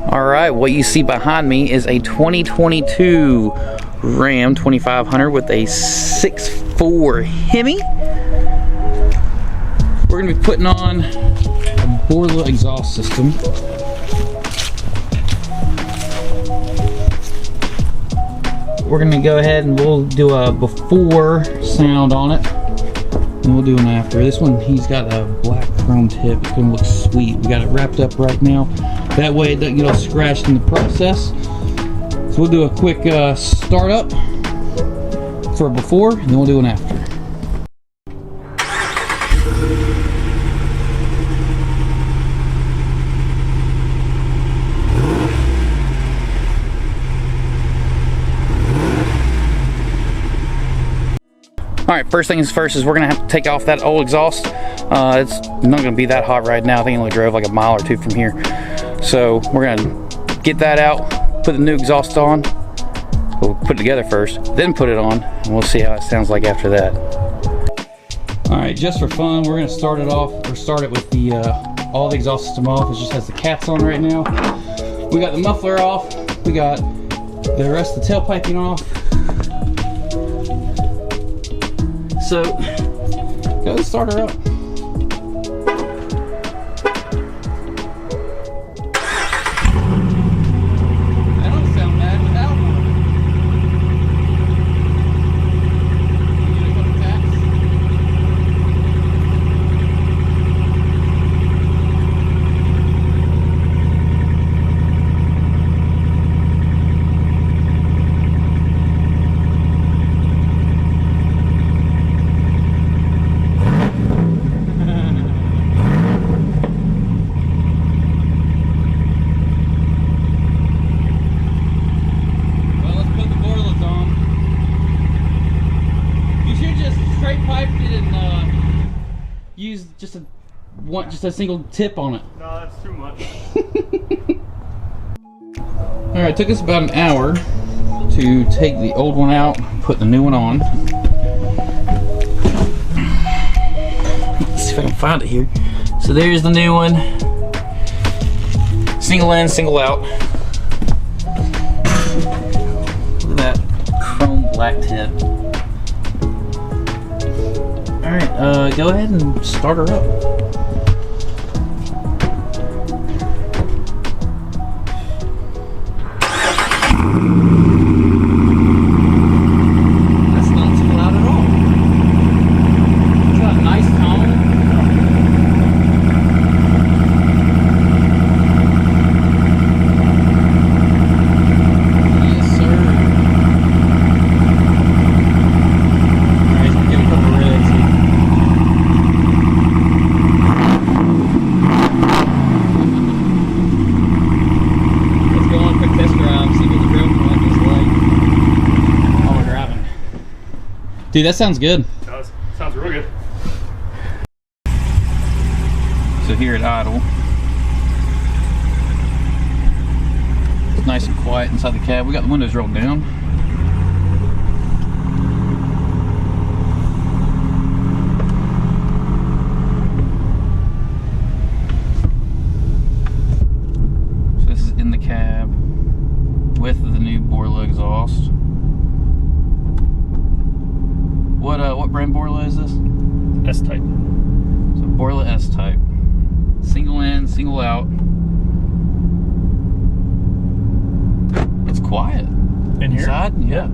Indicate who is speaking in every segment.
Speaker 1: Alright, what you see behind me is a 2022 Ram 2500 with a 6.4 Hemi. We're going to be putting on a Borla exhaust system. We're going to go ahead and we'll do a before sound on it, and we'll do an after. This one, he's got a black chrome tip. It's going to look sweet. We got it wrapped up right now. That way it doesn't get all scratched in the process. So we'll do a quick start up for a before, and then we'll do an after. Alright, first things first is we're going to have to take off that old exhaust. It's not going to be that hot right now. I think it only drove like a mile or two from here. So we're going to get that out, put the new exhaust on. We'll put it together first, then put it on, and we'll see how it sounds like after that. Alright, just for fun, we're going to start it off, or start it with the all the exhaust system off. It just has the caps on right now. We got the muffler off. We got the rest of the tailpiping off. So, go ahead and start her up. That don't sound bad without one. Get a couple taps. Use just a single tip on it.
Speaker 2: No, that's too much.
Speaker 1: Alright, it took us about an hour to take the old one out, put the new one on. Let's see if I can find it here. So there's the new one. Single in, single out. Look at that chrome black tip. Alright, go ahead and start her up. That's not too loud at all. It's got a nice tone. Yes, sir. Alright, let's give it a couple revs here. Dude, that sounds good.
Speaker 2: It does. Sounds real good.
Speaker 1: So here at idle, it's nice and quiet inside the cab. We got the windows rolled down. So this is in the cab with the new Borla exhaust. What brand Borla is this?
Speaker 2: S-Type.
Speaker 1: So Borla S-Type. Single in, single out. It's quiet.
Speaker 2: In here?
Speaker 1: Inside? Yeah.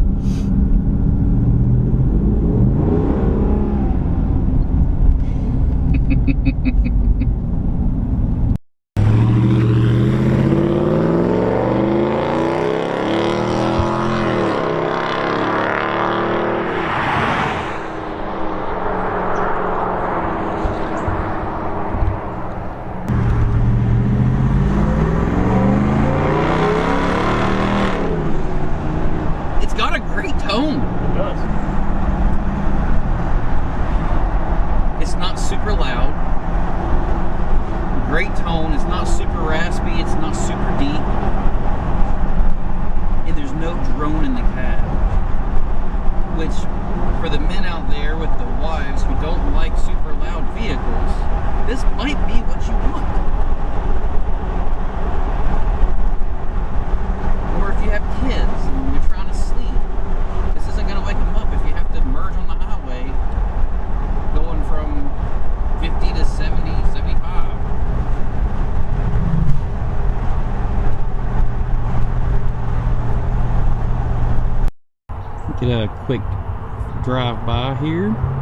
Speaker 1: It's not super loud. a quick drive by here.